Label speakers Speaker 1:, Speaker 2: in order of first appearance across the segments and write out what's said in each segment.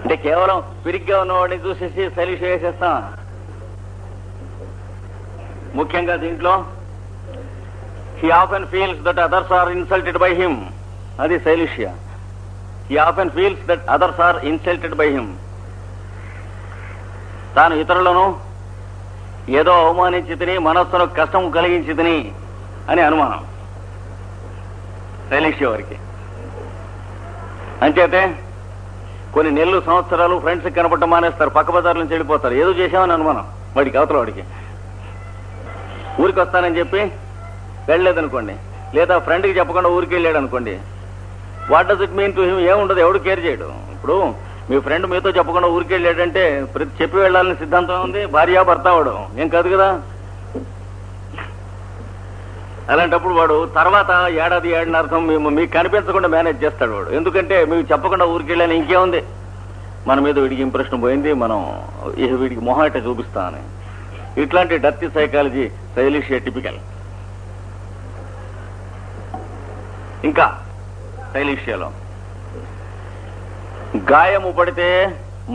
Speaker 1: అంటే కేవలం పిరిగ్గా ఉన్నవాడిని చూసేసి శైలిష వేసేస్తాం. ముఖ్యంగా దీంట్లో he often feels that others are insulted by him. అది శైలిష్య. he often feels that others are insulted by him. తాను ఇతరులను ఏదో అవమానించి తిని మనస్సును కష్టం కలిగించి తిని అని అనుమానం శైలిష్య వారికి. అంచేతే కొన్ని నెలలు సంవత్సరాలు ఫ్రెండ్స్ కనపడటం మానేస్తారు, పక్క బజార్ల నుంచి వెళ్ళిపోతారు. ఏదో చేశామని అనుమానం వాడికి, అవతల వాడికి. ఊరికి వస్తానని చెప్పి వెళ్ళలేదనుకోండి, లేదా ఫ్రెండ్కి చెప్పకుండా ఊరికి వెళ్ళాడు అనుకోండి, what does it mean to him? ఏముండదు, ఎవడు కేర్ చేయడు. ఇప్పుడు మీ ఫ్రెండ్ మీతో చెప్పకుండా ఊరికి వెళ్ళాడంటే చెప్పి వెళ్ళాలని సిద్ధాంతం ఉంది, భార్య భర్త వాడు ఏం కాదు కదా. అలాంటప్పుడు వాడు తర్వాత ఏడాది ఏడాదిన్నర్థం మీకు కనిపించకుండా మేనేజ్ చేస్తాడు వాడు. ఎందుకంటే మీకు చెప్పకుండా ఊరికి వెళ్ళాను, ఇంకేముంది మన మీద వీడికి ఇంప్రెషన్ పోయింది, మనం వీడికి మొహం ఇట్ట చూపిస్తామని. ఇట్లాంటి డర్టీ సైకాలజీ శైలిషియా టిపికల్. ఇంకా శైలిష్యలో గాయము పడితే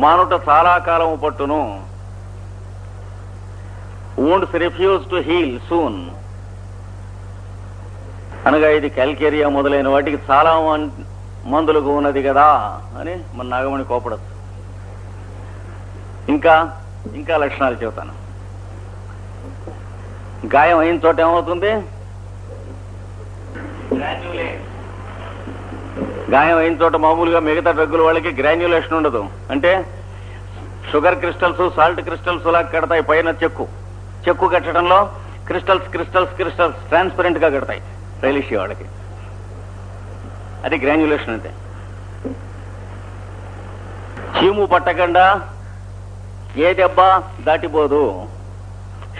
Speaker 1: మానుట చాలా కాలము పట్టును. wounds refuse to heal soon. అనగా ఇది క్యాల్కేరియా మొదలైన వాటికి చాలా మందులకు ఉన్నది కదా అని మన నాగమణి కోపడచ్చు. ఇంకా ఇంకా లక్షణాలు చెబుతాను. గాయం అయిన చోట ఏమవుతుంది? గాయం అయిన చోట మామూలుగా మిగతా డ్రగ్గుల వాళ్ళకి గ్రాన్యులేషన్ ఉండదు. అంటే షుగర్ క్రిస్టల్స్, సాల్ట్ క్రిస్టల్స్ లా కడతాయి పైన. చెక్కు కట్టడంలో క్రిస్టల్స్ ట్రాన్స్పరెంట్ గా కడతాయి శైలిషియా వాళ్ళకి. అది గ్రాన్యులేషన్ అంటే. చీము పట్టకుండా ఏ దెబ్బ దాటిపోదు.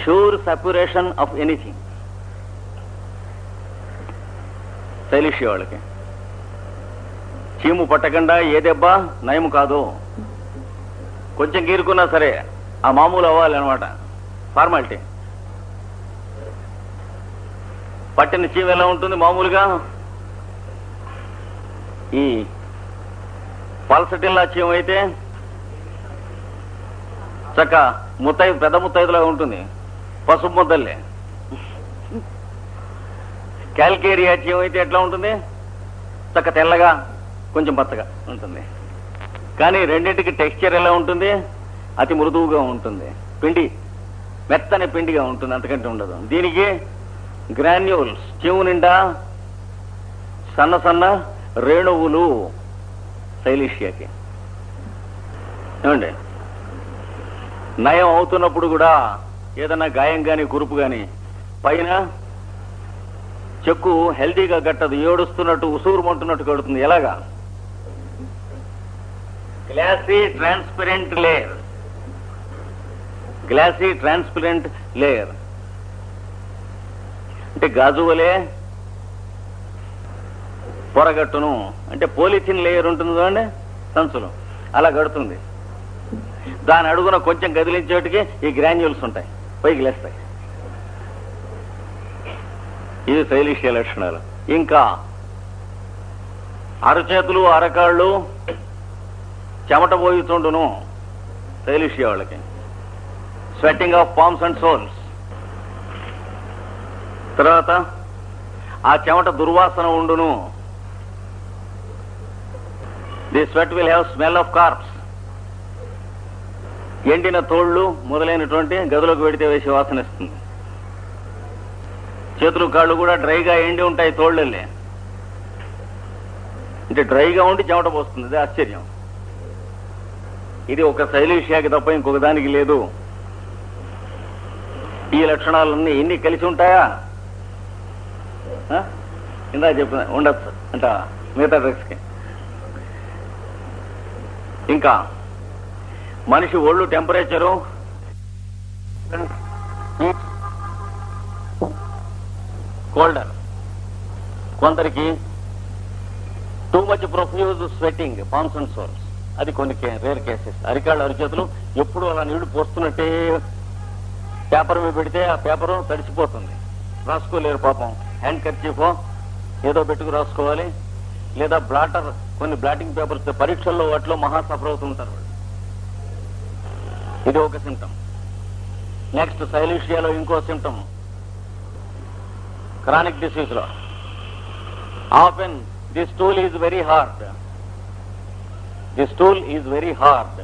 Speaker 1: షూర్ సప్యురేషన్ ఆఫ్ ఎనీథింగ్ శైలిషియా వాళ్ళకి. చీము పట్టకుండా ఏ దెబ్బ నయం కాదు. కొంచెం గీరుకున్నా సరే ఆ మామూలు అవ్వాలి అనమాట, ఫార్మాలిటీ. పట్టిన చీము ఎలా ఉంటుంది మామూలుగా? ఈ పల్సటిల్లా చీము అయితే చక్క పెద్ద ముత్తైదులా ఉంటుంది, పసుపు ముద్దల్లే. క్యాల్కేరియా చీము అయితే ఎట్లా ఉంటుంది? చక్క తెల్లగా కొంచెం పచ్చగా ఉంటుంది. కానీ రెండింటికి టెక్స్చర్ ఎలా ఉంటుంది? అతి మృదువుగా ఉంటుంది, పిండి మెత్తని పిండిగా ఉంటుంది, అంతకంటే ఉండదు. దీనికి గ్రాన్యూల్స్, చీము నిండా సన్న సన్న రేణువులు శైలిషియాకి. ఏమండి, నయం అవుతున్నప్పుడు కూడా ఏదన్నా గాయం గాని కురుపు గాని పైన చెక్కు హెల్దీగా కట్టదు, ఏడుస్తున్నట్టు ఉసూరుమంటున్నట్టు కడుతుంది. ఎలాగా? Glossy transparent layer. Glossy transparent layer అంటే గాజు వలే పొరగట్టును. అంటే పోలిథిన్ లేయర్ ఉంటుంది చూడండి సంచులు, అలా కడుతుంది. దాని అడుగున కొంచెం కదిలించేటికి ఈ గ్రాన్యూల్స్ ఉంటాయి, పైకి లేస్తాయి. ఇది శైలిషియా లక్షణాలు. ఇంకా అరచేతులు అరకాళ్ళు చెమట పోయితుండును శైలిషియా వాళ్ళకి. Sweating of palms and soles. తర్వాత ఆ చెమట దుర్వాసన ఉండును. The sweat will have smell of corpse. ఎండిన తోళ్లు మొదలైనటువంటి గదిలోకి పెడితే వేసి వాసన ఇస్తుంది. చేతులు కాళ్ళు కూడా డ్రైగా ఎండి ఉంటాయి తోళ్లే. అంటే డ్రైగా ఉండి చెమట పోస్తుంది. అది ఆశ్చర్యం. ఇది ఒక శైలిషియాకి తప్ప ఇంకొక దానికి లేదు. ఈ లక్షణాలన్నీ ఇన్ని కలిసి ఉంటాయా? ఇందా చెప్పిన ఉండొచ్చు అంట మిగతా డ్రగ్స్ కి. ఇంకా మనిషి ఒళ్ళు టెంపరేచరు కోల్డర్. కొందరికి too much profuse sweating palms and souls. అది కొన్ని రేర్ కేసెస్. అరికాళ్ళు అరిచేతులు ఎప్పుడు అలా నీళ్లు పోస్తున్నట్టే పేపర్ మీద పెడితే ఆ పేపరు తడిసిపోతుంది, రాసుకోలేరు పాపం. హ్యాండ్ కర్చీఫో ఏదో పెట్టుకు రాసుకోవాలి, లేదా బ్లాటర్ కొన్ని బ్లాటింగ్ పేపర్స్ పరీక్షల్లో వాటిలో మహా సఫర్ అవుతుంటారు. ఇది ఒక సిమ్టమ్. నెక్స్ట్ సైలీషియాలో ఇంకో సిమ్టమ్, క్రానిక్ డిసీజ్ లో often the stool is very hard. The stool is very hard.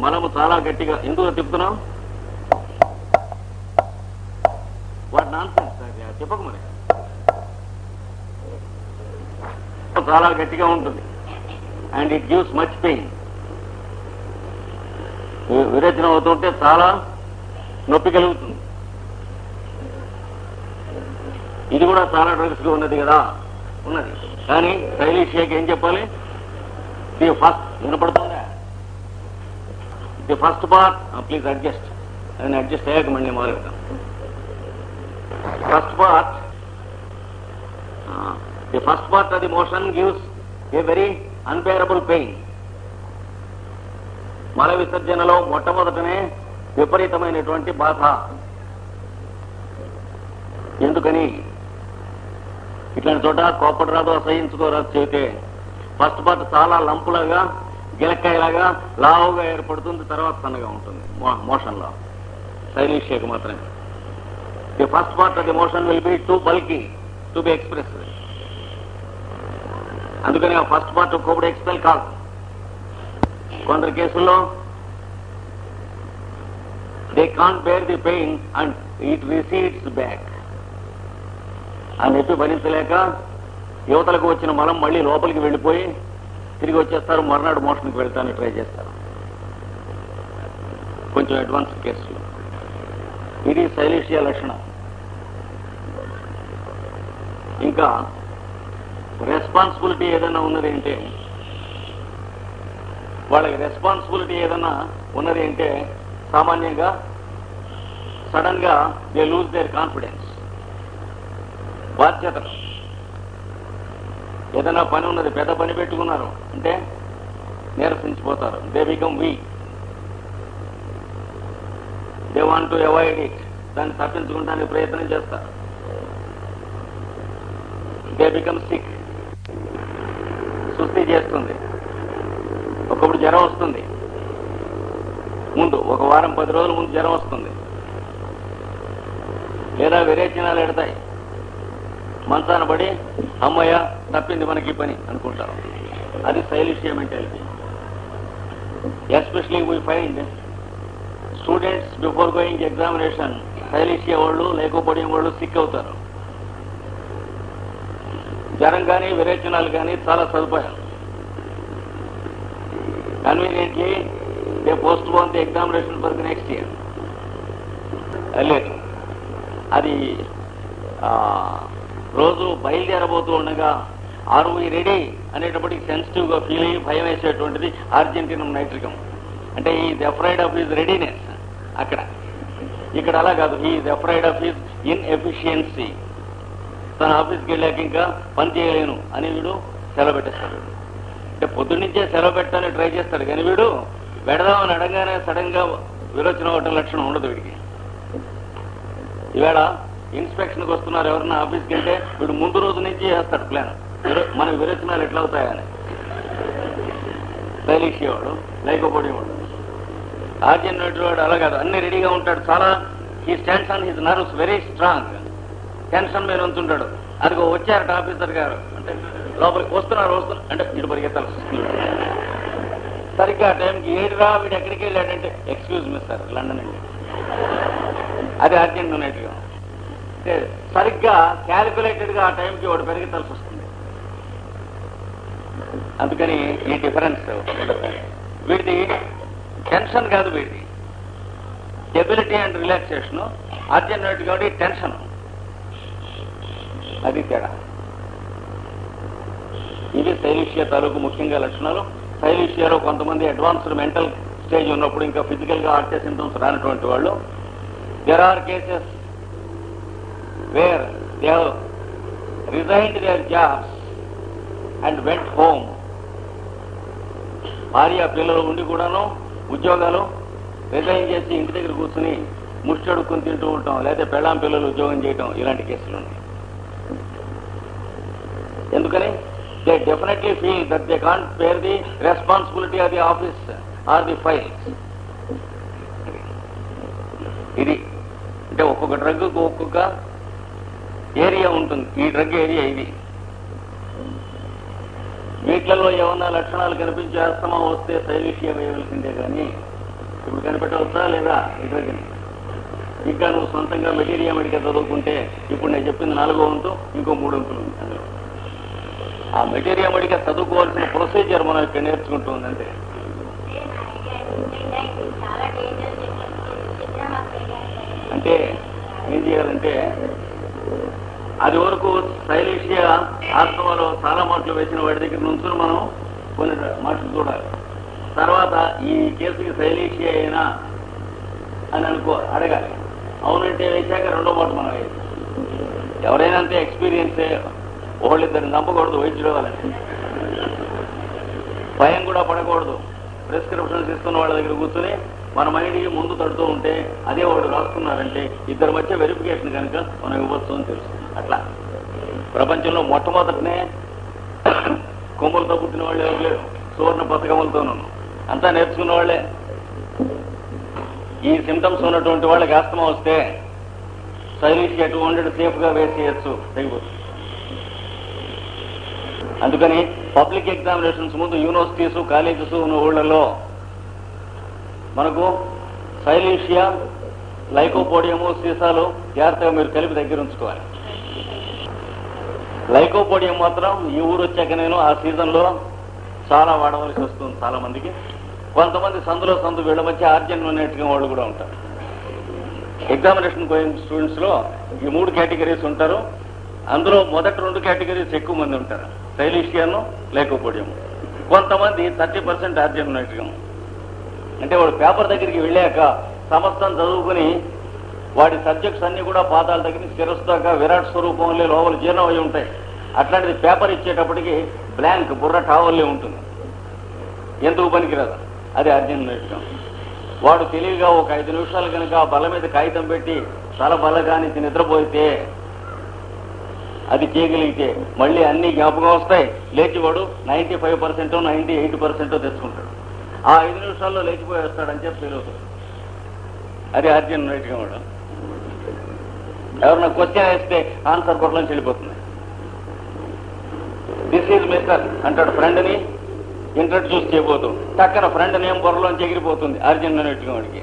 Speaker 1: మలము చాలా గట్టిగా. ఎందుకు తిప్పుతున్నాం? వాట్ నాన్సెన్స్ చెప్పకు మరి. చాలా గట్టిగా ఉంటుంది. And it gives much pain. విరేచనం అవుతుంటే చాలా నొప్పి కలుగుతుంది. ఇది కూడా చాలా డ్రగ్స్ గా ఉన్నది కదా, ఉన్నది. కానీ సైలీషియాకి ఏం చెప్పాలి? ది ఫస్ట్ వినపడుతుందా? The first part please adjust. అని అడ్జస్ట్ అయ్యాక మళ్ళీ మొదలెడతాం. First part, the first part of the motion gives a very unbearable pain. మల విసర్జనలో మొట్టమొదటనే విపరీతమైనటువంటి బాధ. ఎందుకని? ఇట్లాంటి చోట కోపడరాదు, అసహించుకోరాదు చెబితే ఫస్ట్ పార్ట్ చాలా లంపులాగా, గిలక్కాయలాగా లావుగా ఏర్పడుతుంది, తర్వాత సన్నగా ఉంటుంది మోషన్లో. సైలీషియాకి మాత్రమే the first part of the motion will be too bulky to be express. అందుకని ఆ ఫస్ట్ పార్ట్ కూడా ఎక్స్పెల్ కాదు. కొందరు కేసుల్లో they can't bear the pain and it recedes back. ఆ నొప్పి భరించలేక యువతలకు వచ్చిన మలం మళ్ళీ లోపలికి వెళ్ళిపోయి తిరిగి వచ్చేస్తారు. మర్నాడు మోషన్కి వెళ్తాను ట్రై చేస్తారు. కొంచెం అడ్వాన్స్ కేసులు. ఇది సైలీషియా లక్షణం. ఇంకా రెస్పాన్సిబిలిటీ ఏదైనా ఉన్నది అంటే, వాళ్ళకి రెస్పాన్సిబిలిటీ ఏదైనా ఉన్నది అంటే సామాన్యంగా సడన్ గా దే లూజ్ దేర్ కాన్ఫిడెన్స్. బాధ్యత. ఏదైనా పని ఉన్నది, పెద్ద పని పెట్టుకున్నారు అంటే నీరసించిపోతారు. They become weak. They want to avoid it. దాన్ని తప్పించుకోవడానికి ప్రయత్నం చేస్తారు. They become sick. సుస్థి చేస్తుంది. ఒకప్పుడు జ్వరం వస్తుంది, ముందు ఒక వారం 10 రోజుల ముందు జ్వరం వస్తుంది, లేదా విరేచనాలు ఎడతాయి. మంచాన పడి అమ్మయ్య తప్పింది మనకి పని అనుకుంటారు. అది silicea mentality. Especially we find students before going examination silicea వాళ్ళు, లేకపోవడం వాళ్ళు సిక్ అవుతారు. జ్వరం కానీ విరేచనాలు కానీ చాలా సదుపాయాలు. Conveniently they post phone the examination for the next year. లేదు, అది రోజు బయలుదేరబోతూ ఉండగా ఆర్ వి రెడీ అనేటప్పటికి సెన్సిటివ్ గా ఫీల్ అయ్యి భయం వేసేటువంటిది అర్జెంటీనం నైట్రికం. అంటే is afraid of his readiness. అక్కడ ఇక్కడ అలా కాదు. Is afraid of his inefficiency. తన ఆఫీస్కి వెళ్ళాక ఇంకా పని చేయలేను అని వీడు సెలవు పెట్టేస్తాడు. అంటే పొద్దున్నుంచే సెలవు పెట్టాలని ట్రై చేస్తాడు, కానీ వీడు పెడదామని అడగానే సడన్ గా విరోచన అవటం లక్షణం ఉండదు వీడికి. ఈవేళ ఇన్స్పెక్షన్కి వస్తున్నారు ఎవరన్నా ఆఫీస్కి వెళ్తే వీడు ముందు రోజు నుంచి వేస్తాడు ప్లాన్, మనకు విరోచనాలు ఎట్లా అవుతాయని. సైలీషియా వాడు, లేకపోవడం వాడు. ఆర్జెంట్ వాడు అలా కాదు, అన్ని రెడీగా ఉంటాడు. చాలా he stands on his nerves very strong. Tension మీద ఉంటుంటాడు. అదిగో వచ్చారట ఆఫీసర్ గారు అంటే లోపలికి వస్తున్నారు అంటే ఇటు పరిగెత్తాలి. సరిగ్గా టైంకి ఏడురా వీడు ఎక్కడికి వెళ్ళాడంటే ఎక్స్క్యూజ్ మీ సార్ లండన్ అండి. అది అర్జెంట్ ఉన్నట్టుగా. అంటే సరిగ్గా క్యాలిక్యులేటెడ్ గా ఆ టైంకి వాడు పరిగెత్తాల్సి వస్తుంది. అందుకని ఈ డిఫరెన్స్ వీడిది టెన్షన్ కాదు, వీడిది స్టెబిలిటీ అండ్ రిలాక్సేషన్. అర్జెంట్ కాబట్టి టెన్షన్. అది తేడా. ఇవి సైలీషియా తాలూకు ముఖ్యంగా లక్షణాలు. సైలీషియాలో కొంతమంది అడ్వాన్స్డ్ మెంటల్ స్టేజ్ ఉన్నప్పుడు ఇంకా ఫిజికల్ గా ఆర్టే సింటమ్స్ రానటువంటి వాళ్ళు. There are cases where they have resigned their jobs and went home. భార్య పిల్లలు ఉండి కూడాను ఉద్యోగాలు రిజైన్ చేసి ఇంటి దగ్గర కూర్చుని ముష్టడుక్కుని తింటూ ఉంటాం, లేదా పెళ్ళాం పిల్లలు ఉద్యోగం చేయటం, ఇలాంటి కేసులు ఉన్నాయి. ఎందుకని they definitely feel that they can't bear the responsibility of the office or the files. ఇది అంటే ఒక్కొక్క డ్రగ్ ఒక్కొక్క ఏరియా ఉంటుంది. ఈ డ్రగ్ ఏరియా ఇది. వీటిలలో ఏమన్నా లక్షణాలు కనిపించి ఆస్తమా వస్తే సైలిషియా వేయవలసిందే, కానీ ఇప్పుడు కనిపెట్టవచ్చా లేదా ఈ డ్రగ్ని? ఇంకా నువ్వు సొంతంగా మెటీరియా మెడికల్ చదువుకుంటే ఇప్పుడు నేను చెప్పింది 4వ వంతు, ఇంకో 3 వంతులు ఉంది అందులో. ఆ మెటీరియా మెడికల్ చదువుకోవాల్సిన ప్రొసీజర్ మనం ఇక్కడ నేర్చుకుంటూ ఉందంటే అంటే ఏం చేయాలంటే అది వరకు సైలేషియా ఆస్తమాలో చాలా మాటలు వేసిన వాడి దగ్గర నుంచి మనం కొన్ని మాటలు చూడాలి. తర్వాత ఈ కేసుకి సైలేషియా అయినా అని అడగాలి. అవునంటే వేసాక 2వ మాట మనం వేయాలి. ఎవరైనా అంతే ఎక్స్పీరియన్సే, ఒకళ్ళిద్దరిని చంపకూడదు వైద్యుడు వాళ్ళని. భయం కూడా పడకూడదు. ప్రిస్క్రిప్షన్స్ ఇస్తున్న వాళ్ళ దగ్గర కూర్చొని మన మైండ్కి ముందు తడుతూ ఉంటే అదే వాడు రాస్తున్నారంటే ఇద్దరి మధ్య వెరిఫికేషన్ కనుక మనం ఇవ్వచ్చు అని తెలుస్తుంది. అట్లా ప్రపంచంలో మొట్టమొదటినే కొమ్ములతో పుట్టిన వాళ్ళు ఎవరు లేరు, సువర్ణ పథకములతోనూ అంతా నేర్చుకున్న వాళ్ళే. ఈ సిమ్టమ్స్ ఉన్నటువంటి వాళ్ళకి ఆస్తమా వస్తే సైలిషియా 200 సేఫ్గా వేసేయచ్చు, తెగిపోతుంది. అందుకని పబ్లిక్ ఎగ్జామినేషన్స్ ముందు యూనివర్సిటీస్ కాలేజెస్ ఉన్న ఊళ్ళలో మనకు సైలీషియా, లైకోపోడియము, సీసాలు జాగ్రత్తగా మీరు కలిపి దగ్గర ఉంచుకోవాలి. లైకోపోడియం మాత్రం ఈ ఊరు వచ్చాక నేను ఆ సీజన్లో చాలా వాడవలసి వస్తుంది చాలా మందికి. కొంతమంది సందు వీళ్ళ మధ్య ఆర్జన్ నేర్చుకునే వాళ్ళు కూడా ఉంటారు. ఎగ్జామినేషన్ పోయిన స్టూడెంట్స్లో ఈ 3 కేటగిరీస్ ఉంటారు. అందులో మొదటి 2 కేటగిరీస్ ఎక్కువ మంది ఉంటారు, సైలీషియాను, లైకోపోడియం. కొంతమంది 30% ఆర్జన్ నేర్చుకున్నాం. అంటే వాడు పేపర్ దగ్గరికి వెళ్ళాక సమస్తం చదువుకుని వాడి సబ్జెక్ట్స్ అన్ని కూడా పాదాల దగ్గర శిరస్సుదాకా విరాట్ స్వరూపంలో లోపల జీర్ణం అయి ఉంటాయి. అట్లాంటిది పేపర్ ఇచ్చేటప్పటికి బ్లాంక్ బుర్ర టావల్లే ఉంటుంది, ఎందుకు పనికిరాదు. అది అర్జున్ నేర్చుకోం. వాడు తెలివిగా ఒక 5 నిమిషాలు కనుక బల్ల మీద కాగితం పెట్టి తల బల్లగానికి నిద్రపోతే అది చేయగలిగితే మళ్ళీ అన్ని జ్ఞాపకం వస్తాయి. లేచి వాడు 95%, 98% తెచ్చుకుంటాడు. ఆ 5 నిమిషాల్లో లేచిపోయి వస్తాడని చెప్పి తెలియవుతుంది. అది అర్జున్ రైట్గా వాడు. ఎవరన్నా క్వశ్చన్ వేస్తే ఆన్సర్ బొర్రలో చెడిపోతుంది. దిస్ ఈజ్ మిస్టర్ అంటాడు ఫ్రెండ్ని ఇంట్రడ్యూస్ చేయబోతూ, టక్కన ఫ్రెండ్ నేమ్ బొర్రలోంచి ఎగిరిపోతుంది అర్జున్ నెట్గా వాడికి.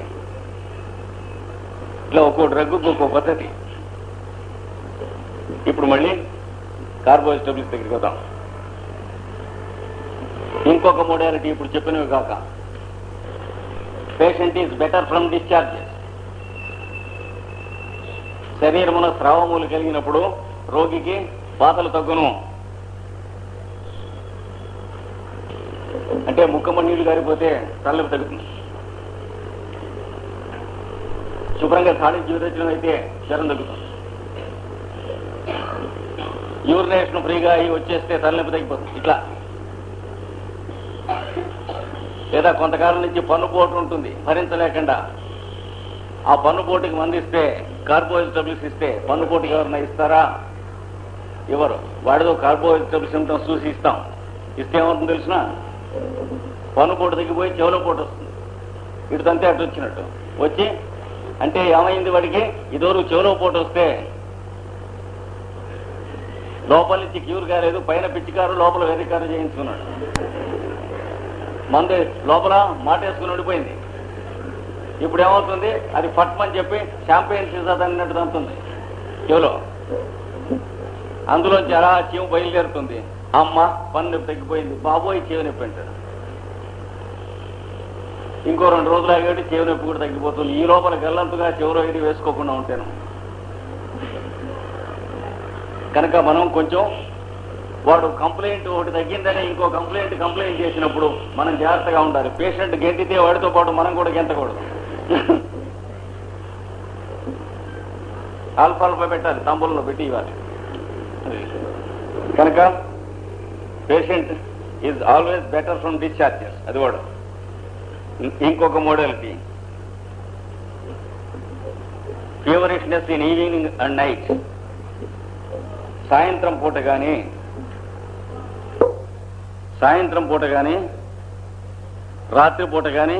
Speaker 1: ఇట్లా ఒక్కో డ్రగ్ ఒక్కో పద్ధతి. ఇప్పుడు మళ్ళీ కార్బోహైడ్రేట్స్ దగ్గరికి వద్దాం. ఇంకొక మోడాలిటీ ఇప్పుడు చెప్పినవి కాక, patient is better from discharges. శరీరమున స్రావములు కలిగినప్పుడు రోగికి బాధలు తగ్గును. అంటే ముక్కమ్మ నీళ్లు గారిపోతే తలనొప్పి తగ్గుతుంది. శుభ్రంగా ఖాళీ జీవితం అయితే జ్వరం తగ్గుతుంది. యూరినేషన్ ఫ్రీగా అయ్యి వచ్చేస్తే తలనొప్పి తగ్గిపోతుంది. ఇట్లా లేదా కొంతకాలం నుంచి పన్నుపోటు ఉంటుంది భరించలేకుండా, ఆ పన్నుపోటుకి మందిస్తే కార్బోహైడ్రేట్స్ ఇస్తే పన్నుపోటుకి ఎవరన్నా ఇస్తారా? ఎవరు? వాడితో కార్బోహైడ్రేట్ సిమ్టమ్స్ చూసి ఇస్తాం. ఇస్తే ఏమవుతుంది తెలిసిన, పన్నుపోటు తగ్గిపోయి చెవులో పోటు వస్తుంది. ఇటుతంతే అటు వచ్చినట్టు వచ్చి అంటే ఏమైంది వాడికి, ఇదివరకు చెవులో పోటు వస్తే లోపల నుంచి క్యూర్ కాలేదు, పైన పిచ్చికారు లోపల వెర్రికారు చేయించుకున్నాడు. మంది లోపల మాటేసుకుని ఉండిపోయింది. ఇప్పుడు ఏమవుతుంది, అది పట్మని చెప్పి షాంపెయిన్ సీజా అన్నట్టు తంతుంది చెవులో. అందులోంచి అలా చెవు బయలుదేరుతుంది. అమ్మ పన్ను నొప్పి తగ్గిపోయింది, బాబోయ్ చెవి నొప్పి అంటాడు. ఇంకో 2 రోజులు ఆగేటి చెవి నొప్పి కూడా తగ్గిపోతుంది. ఈ లోపల గల్లంతుగా చెవులో ఇది వేసుకోకుండా ఉంటాను. కనుక మనం కొంచెం వాడు కంప్లైంట్ ఒకటి తగ్గిందని ఇంకో కంప్లైంట్ చేసినప్పుడు మనం జాగ్రత్తగా ఉండాలి. పేషెంట్ గెంటితే వాడితో పాటు మనం కూడా గెంతకూడదు. ఆల్ఫా పెట్టాలి, తంబుల్లో పెట్టి ఇవ్వాలి. కనుక patient is always better from discharges. అది వాడు. ఇంకొక modality feverishness in evening and night. సాయంత్రం పూట కానీ రాత్రిపూట కానీ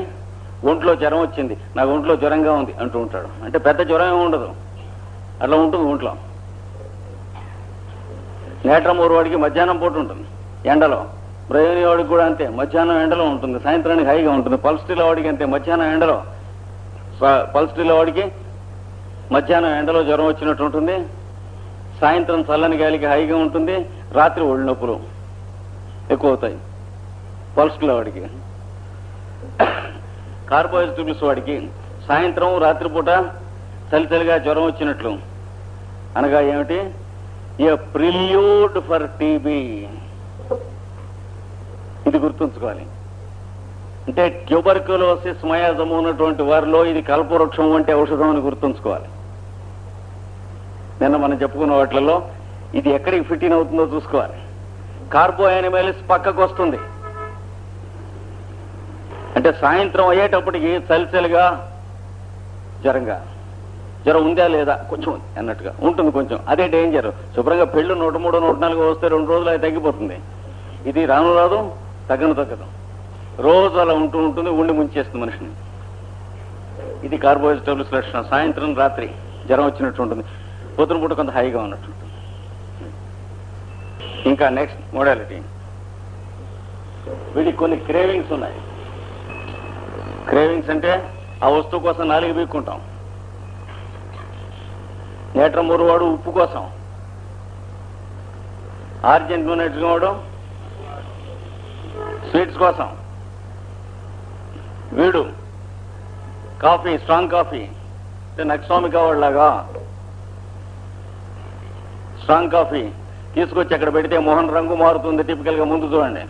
Speaker 1: ఒంట్లో జ్వరం వచ్చింది, నాకు ఒంట్లో జ్వరంగా ఉంది అంటూ ఉంటాడు. అంటే పెద్ద జ్వరం ఏమి ఉండదు, అట్లా ఉంటుంది ఒంట్లో. నేట్రమూరు వాడికి మధ్యాహ్నం పూట ఉంటుంది ఎండలో, బ్రయోని వాడికి కూడా అంతే మధ్యాహ్నం ఎండలో ఉంటుంది, సాయంత్రానికి హైగా ఉంటుంది. పల్స్టీల వాడికి అంతే మధ్యాహ్నం ఎండలో, పల్స్టీల వాడికి మధ్యాహ్నం ఎండలో జ్వరం వచ్చినట్టు ఉంటుంది, సాయంత్రం చల్లని గాలికి హైగా ఉంటుంది, రాత్రి ఒళ్ళు నొప్పులు ఎక్కువ అవుతాయి పల్స్టీల వాడికి. కార్బోహైడ్రేట్స్ వాడికి సాయంత్రం రాత్రిపూట చలిగా జ్వరం వచ్చినట్లు, అనగా ఏమిటి? ఏ ప్రిల్యూడ్ ఫర్ టీబీ. ఇది గుర్తుంచుకోవాలి. అంటే ట్యూబర్క్యులోసిస్ మయాజము ఉన్నటువంటి వారిలో ఇది కల్పవృక్షం వంటి ఔషధం అని గుర్తుంచుకోవాలి. నిన్న మనం చెప్పుకున్న వాటిలలో ఇది ఎక్కడికి ఫిట్ ఇన్ అవుతుందో చూసుకోవాలి. కార్బోయానిమైలిస్ పక్కకు వస్తుంది. అంటే సాయంత్రం అయ్యేటప్పటికి చలిగా జ్వరం ఉందా లేదా కొంచెం అన్నట్టుగా ఉంటుంది, కొంచెం అదే డేంజర్. శుభ్రంగా పెళ్లి 103, 104 వస్తే 2 రోజులు అది తగ్గిపోతుంది. ఇది రాదు తగ్గదు, రోజు అలా ఉంటుంది, ఉండి ముంచేస్తుంది మనిషిని. ఇది కార్బోహైడ్రేట్స్ లక్షణం. సాయంత్రం రాత్రి జ్వరం వచ్చినట్టు ఉంటుంది, పొద్దున పూట కొంత హైగా ఉన్నట్టు ఉంటుంది. ఇంకా నెక్స్ట్ మోడాలిటీ, వీడికి కొన్ని క్రేవింగ్స్ ఉన్నాయి. క్రేవింగ్స్ అంటే ఆ వస్తువు కోసం నాలుగు బీక్కుంటాం. నేట్రమూరు వాడు ఉప్పు కోసం, ఆర్జెంట్ వాడు స్వీట్స్ కోసం, వీడు కాఫీ, స్ట్రాంగ్ కాఫీ అంటే నక్స్వామి కావాళ్ళలాగా స్ట్రాంగ్ కాఫీ తీసుకొచ్చి అక్కడ పెడితే మోహన్ రంగు మారుతుంది. టిపికల్ గా ముందు చూడండి,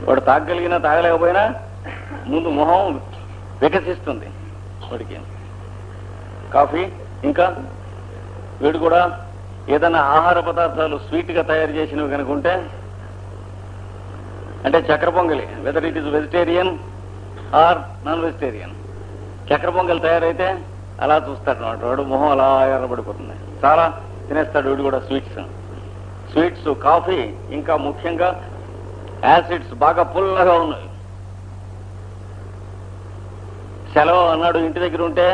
Speaker 1: వాడు తాగలిగినా తాగలేకపోయినా ముందు మొహం వికసిస్తుంది వాడికి కాఫీ. ఇంకా వీడు కూడా ఏదైనా ఆహార పదార్థాలు స్వీట్ గా తయారు చేసినవి కనుకుంటే, అంటే చక్కెర పొంగలి, whether it is vegetarian or non vegetarian, చక్కెర పొంగలి తయారైతే అలా చూస్తాడు అన్నమాట. వాడు మొహం అలా ఎర్రబడిపోతుంది, చాలా తినేస్తాడు వీడు కూడా స్వీట్స్, కాఫీ. ఇంకా ముఖ్యంగా యాసిడ్స్ బాగా పుల్లగా ఉన్నాయి. సెలవు అన్నాడు ఇంటి దగ్గర ఉంటే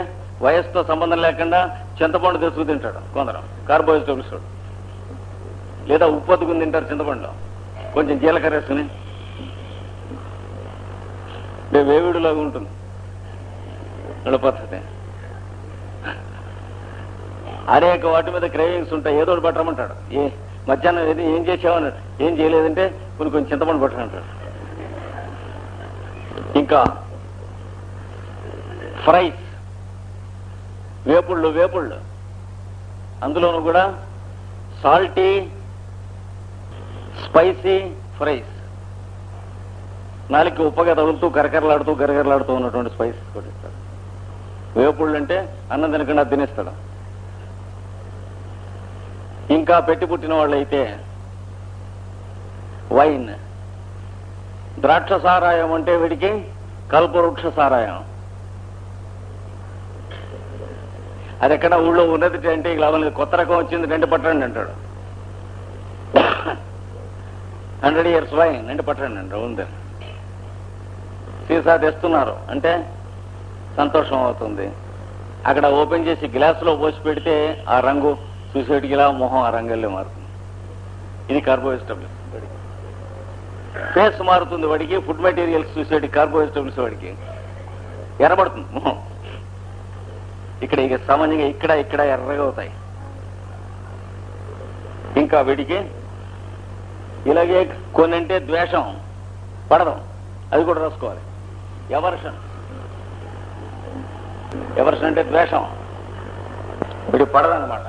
Speaker 1: వయస్సుతో సంబంధం లేకుండా చింతపండు తెచ్చుకు తింటాడు కొందరు, కార్బోహైడ్రేట్స్. లేదా ఉప్పు అతుకుని తింటారు చింతపండులో, కొంచెం జీలకర్ర వేసుకుని. వేవిడిలాగా ఉంటుంది వాళ్ళ పద్ధతి. అనేక వాటి మీద క్రేవింగ్స్ ఉంటాయి. ఏదో ఒకటి పట్టమంటాడు. మధ్యాహ్నం ఏం చేసావన్నాడు, ఏం చేయలేదంటే కొంచెం చింతపండు పట్టమంటాడు. ఇంకా ఫ్రైస్, వేపుళ్ళు, అందులోనూ కూడా సాల్టీ స్పైసీ ఫ్రైస్, నాలుగు ఉప్పగా తగులుతూ గరగరలాడుతూ ఉన్నటువంటి స్పైసెస్ కొట్టిస్తాడు. వేపుళ్ళు అంటే అన్నం తినకుండా తినేస్తాడు. ఇంకా పెట్టి పుట్టిన వాళ్ళైతే వైన్, ద్రాక్ష సారాయం అంటే వీడికి కల్పవృక్ష సారాయం. అది ఎక్కడ ఊళ్ళో ఉన్నది అంటే లాభం లేదు. కొత్త రకం వచ్చింది, 2 పట్టండి అంటాడు. 100 years వైన్ 2 పట్టండి అంటాడు. ఉంది సీసా తెస్తున్నారు అంటే సంతోషం అవుతుంది. అక్కడ ఓపెన్ చేసి గ్లాసులో పోసి పెడితే ఆ రంగు సూసైడ్కి ఇలా మొహం ఆ రంగుల్లో మారుతుంది. ఇది కార్బోహైడ్రేట్స్. ఫేస్ మారుతుంది వాడికి, ఫుడ్ మెటీరియల్స్ సూసైడ్, కార్బోహైడ్రేట్స్ వాడికి ఎర్రబడుతుంది మొహం. ఇక సామాన్యంగా ఇక్కడ ఎర్రగా అవుతాయి. ఇంకా వీడికి ఇలాగే కొన్ని అంటే ద్వేషం, పడదాం, అది కూడా రాసుకోవాలి. ఎవర్షన్ అంటే ద్వేషం, వీడికి పడదన్నమాట.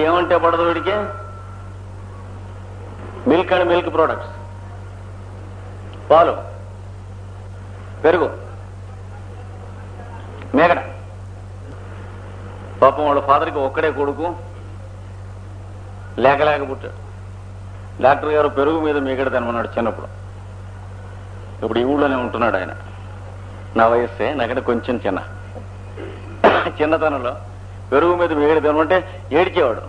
Speaker 1: ఏమంటే పడదు వీడికి? మిల్క్ అండ్ మిల్క్ ప్రోడక్ట్స్, పాలు, పెరుగు, మేగడ. పాపం వాళ్ళ ఫాదర్కి ఒక్కడే కొడుకు, లేక పుట్టాడు. డాక్టర్ గారు పెరుగు మీద మేగడ తినమన్నాడు చిన్నప్పుడు. ఇప్పుడు ఈ ఊళ్ళోనే ఉంటున్నాడు ఆయన. నా వయస్సే, నాకంటే కొంచెం చిన్నతనంలో పెరుగు మీద వేడి తినమంటే ఏడిచేవాడు.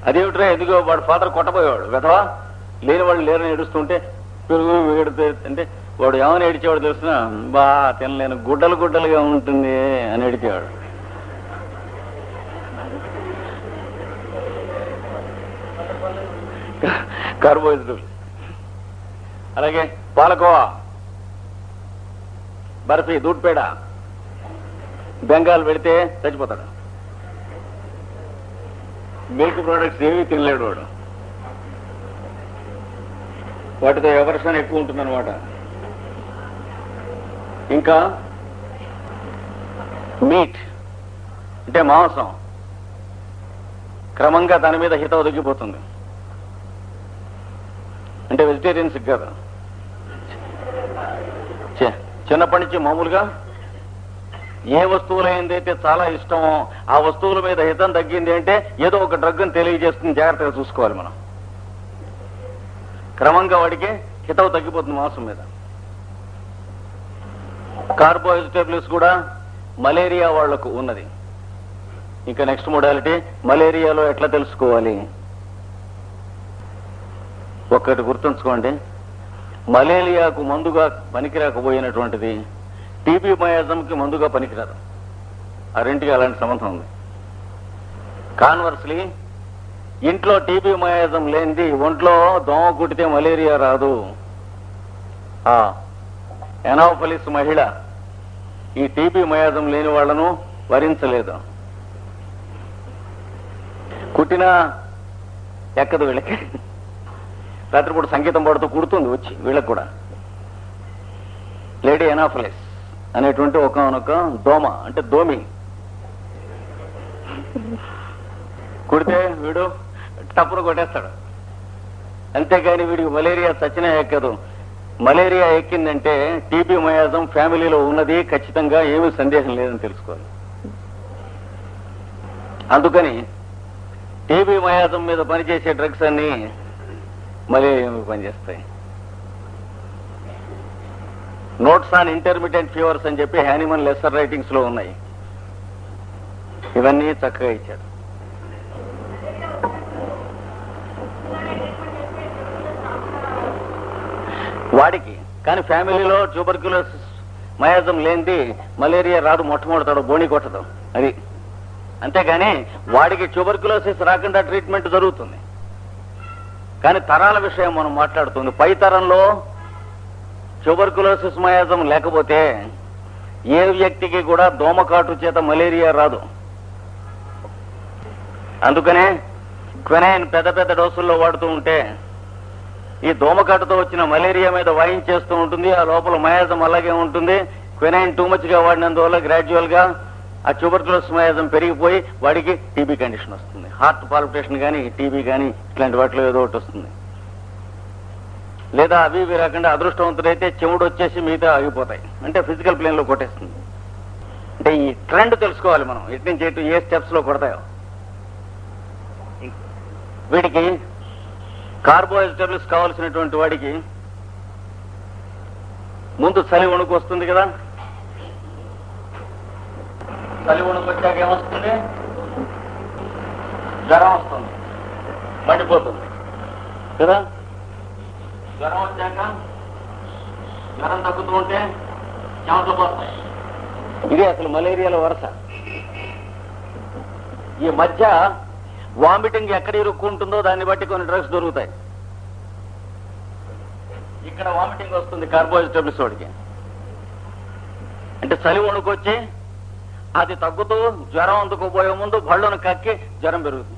Speaker 1: అదేమిట్రా ఎందుకో వాడు ఫాదర్ కొట్టబోయేవాడు. వెధవా లేని వాళ్ళు లేరని ఏడుస్తుంటే పెరుగు వేడితే అంటే వాడు ఏమని ఏడిచేవాడు తెలిసిన, బా తినలేను, గుడ్డలు గుడ్డలుగా ఉంటుంది అని ఏడిచేవాడు. కార్బోహైడ్రేట్. అలాగే పాలకోవా, బర్ఫీ, దూడ్పేడ, బెంగాల్ పెడితే చచ్చిపోతాడు. మిల్క్ ప్రోడక్ట్స్ ఏమీ తినలేడు వాడు. వాటితో ఎవర్షన్ ఎక్కువ ఉంటుందన్నమాట. ఇంకా మీట్ అంటే మాంసం క్రమంగా దాని మీద హిత ఒదిగిపోతుంది. అంటే వెజిటేరియన్స్ కదా. చిన్నప్పటి నుంచి మామూలుగా ఏ వస్తువులు ఏందైతే చాలా ఇష్టమో ఆ వస్తువుల మీద హితం తగ్గింది అంటే ఏదో ఒక డ్రగ్ అని తెలియజేస్తుంది. జాగ్రత్తగా చూసుకోవాలి మనం. క్రమంగా వాడికి హితవు తగ్గిపోతుంది మాంసం మీద. కార్బోహైడ్రేట్స్ కూడా మలేరియా వాళ్లకు ఉన్నది. ఇంకా నెక్స్ట్ మోడాలిటీ, మలేరియాలో ఎట్లా తెలుసుకోవాలి? ఒక్కటి గుర్తుంచుకోండి, మలేరియాకు మందుగా పనికిరాకపోయినటువంటిది టీబీ మయాజంకి మందుగా పనికిరాదు. ఆ రెంటికి అలాంటి సంబంధం ఉంది. కాన్వర్స్లీ ఇంట్లో టీబీ మయాజం లేనిది ఒంట్లో దోమ కుట్టితే మలేరియా రాదు. ఎనాఫలిస్ మహిళ ఈ టీబీ మయాజం లేని వాళ్లను వరించలేదు. కుట్టినా ఎక్కదు వీళ్ళకి. రాత్రిపూట సంగీతం పాడుతూ కుడుతుంది వచ్చి వీళ్ళకి కూడా. లేడీ ఎనాఫలిస్ అనేటువంటి ఒకనొక దోమ, అంటే దోమి కుడితే వీడు టప్పును కొట్టేస్తాడు. అంతేగాని వీడికి మలేరియా చచ్చినా ఎక్కదు. మలేరియా ఎక్కిందంటే టీబీ మయాజం ఫ్యామిలీలో ఉన్నది ఖచ్చితంగా, ఏమీ సందేహం లేదని తెలుసుకోవాలి. అందుకని టీబీ మయాజం మీద పనిచేసే డ్రగ్స్ అన్ని మలేరియా పనిచేస్తాయి. నోట్స్ ఆన్ ఇంటర్మీడియట్ ఫీవర్స్ అని చెప్పి హ్యానిమన్ లెసర్ రైటింగ్స్ లో ఉన్నాయి. ఇవన్నీ చక్కగా ఇచ్చారు. వాడికి కానీ ఫ్యామిలీలో ట్యూబర్క్యులోసిస్ మయాజం లేనిది మలేరియా రాదు. మొట్టమొదటాడు బోణి కొట్టదు అది. అంతేగాని వాడికి ట్యూబర్క్యులోసిస్ రాకుండా ట్రీట్మెంట్ జరుగుతుంది. కానీ తరాల విషయం మనం మాట్లాడుతుంది. పై తరంలో ట్యూబర్క్యులోసిస్ మయాజం లేకపోతే ఏ వ్యక్తికి కూడా దోమకాటు చేత మలేరియా రాదు. అందుకనే క్వినైన్ పెద్ద పెద్ద డోసుల్లో వాడుతూ ఉంటే ఈ దోమకాటుతో వచ్చిన మలేరియా మీద వాయించేస్తూ ఉంటుంది. ఆ లోపల మయాజం అలాగే ఉంటుంది. క్వినైన్ టూ మచ్ గా వాడినందువల్ల గ్రాడ్యువల్ గా ఆ ట్యూబర్క్యులోసిస్ మయాజం పెరిగిపోయి వాడికి టీబీ కండిషన్ వస్తుంది. హార్ట్ పాల్పిటేషన్ కానీ టీబీ కానీ ఇట్లాంటి వాటిలో ఏదో ఒకటి వస్తుంది. లేదా అవి ఇవి రాకుండా అదృష్టవంతుడైతే చెవుడు వచ్చేసి మిగతా ఆగిపోతాయి. అంటే ఫిజికల్ ప్లేన్ లో కొట్టేస్తుంది. అంటే ఈ ట్రెండ్ తెలుసుకోవాలి మనం, ఎటు నుంచి ఎటు ఏ స్టెప్స్ లో కొడతాయో. వీడికి కార్బోహైడ్రేట్స్ కావాల్సినటువంటి వాడికి ముందు చలి వణుకు వస్తుంది కదా. చలి వణుకు వచ్చాక ఏమొస్తుంది? జ్వరం వస్తుంది, మండిపోతుంది కదా. జ్వరం వచ్చాక జ్వరం తగ్గుతూ ఉంటే చెమటలు పోస్తాయి. ఇది అసలు మలేరియాలో వరుస. ఈ మధ్య వామిటింగ్ ఎక్కడ ఇరుక్కుంటుందో దాన్ని బట్టి కొన్ని డ్రగ్స్ దొరుకుతాయి. ఇక్కడ వామిటింగ్ వస్తుంది కార్బోహైడ్రేట్స్ వాడికి. అంటే చలి వణుకొచ్చి అది తగ్గుతూ జ్వరం అందుకోబోయే ముందు బళ్ళను కక్కి జ్వరం పెరుగుతుంది.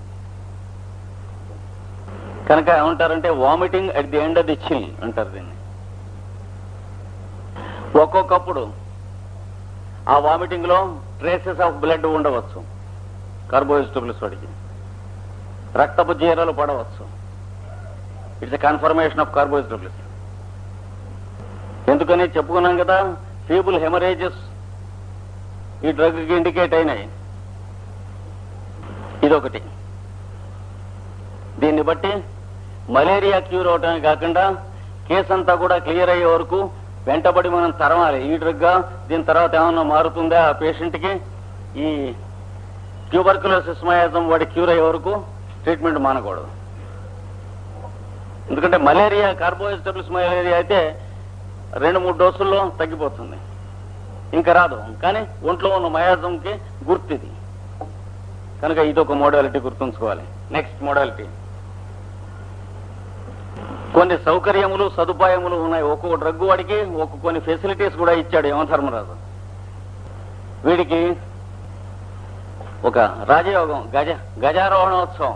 Speaker 1: కనుక ఏమంటారంటే vomiting at the end of the chill అంటారు దీన్ని. ఒక్కొక్కప్పుడు ఆ వామిటింగ్ లో ట్రేసెస్ ఆఫ్ బ్లడ్ ఉండవచ్చు కార్బోహైడ్రేట్స్ వాడికి. రక్తపు జీరాలు పడవచ్చు. It's a confirmation of carbohydrates. ఎందుకని చెప్పుకున్నాం కదా, ఫీబుల్ హెమరేజెస్ ఈ డ్రగ్ కి ఇండికేట్ అయినాయి. ఇదొకటి. దీన్ని బట్టి మలేరియా క్యూర్ అవటమే కాకుండా కేసు అంతా కూడా క్లియర్ అయ్యే వరకు వెంటబడి మనం తరమాలి. ఈ డ్రగ్గా దీని తర్వాత ఏమన్నా మారుతుందా ఆ పేషెంట్కి? ఈ ట్యూబర్క్యులోసిస్ మయాజం వాడి క్యూర్ అయ్యే వరకు ట్రీట్మెంట్ మానకూడదు. ఎందుకంటే మలేరియా, కార్బోహైడ్రేట్స్ మలేరియా అయితే 2-3 డోసుల్లో తగ్గిపోతుంది, ఇంకా రాదు. కానీ ఒంట్లో ఉన్న మయాజంకి గుర్తు ఇది కనుక ఇదొక మోడాలిటీ గుర్తుంచుకోవాలి. నెక్స్ట్ మోడాలిటీ, కొన్ని సౌకర్యములు సదుపాయములు ఉన్నాయి. ఒక్కొక్క డ్రగ్ వాడికి కొన్ని ఫెసిలిటీస్ కూడా ఇచ్చాడు యమధర్మరాజు. వీడికి ఒక రాజయోగం, గజారోహణోత్సవం